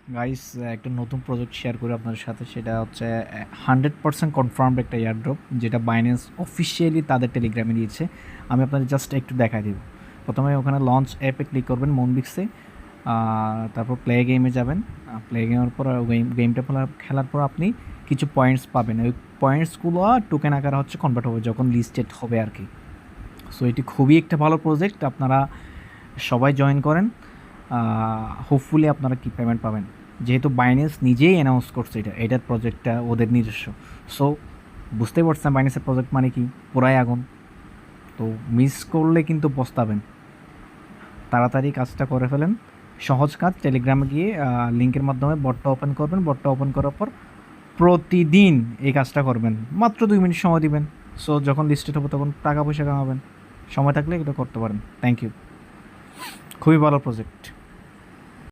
Guys, একটা নতুন project share করি আপনাদের সাথে। সেটা হচ্ছে 100% কনফার্মড একটা এয়ারড্রপ, যেটা বাইন্যান্স অফিসিয়ালি তাদের টেলিগ্রামে দিয়েছে। আমি আপনাদের জাস্ট একটু দেখাই দেব। প্রথমে ওখানে লঞ্চ অ্যাপে ক্লিক করবেন, মনবিক্সে। তারপর প্লে গেমে যাবেন। প্লে গেমের পর গেমটা খেলার পর আপনি কিছু পয়েন্টস পাবেন। ওই পয়েন্টসগুলো টোকেন আকারে হচ্ছে কনভার্ট হবে যখন লিস্টেড হবে আর কি। সো এটি খুবই একটা ভালো প্রজেক্ট, আপনারা সবাই জয়েন করেন। হোপফুলি আপনারা কি পেমেন্ট পাবেন, যেহেতু বাইন্যান্স নিজেই অ্যানাউন্স করছে এটার প্রজেক্টটা ওদের নিজস্ব। সো বুঝতেই পারছেন বাইন্যান্সের প্রজেক্ট মানে কি, পুরাই আগুন। তো মিস করলে কিন্তু পস্তাবেন। তাড়াতাড়ি কাজটা করে ফেলেন। সহজ কাজ, টেলিগ্রামে গিয়ে লিঙ্কের মাধ্যমে বটটা ওপেন করবেন। বটটা ওপেন করার পর প্রতিদিন এই কাজটা করবেন, মাত্র 2 মিনিট সময় দিবেন। সো যখন লিস্টেড হবে তখন টাকা পয়সা কামাবেন। সময় থাকলে এটা করতে পারেন। Thank you. খুবই ভালো প্রজেক্ট।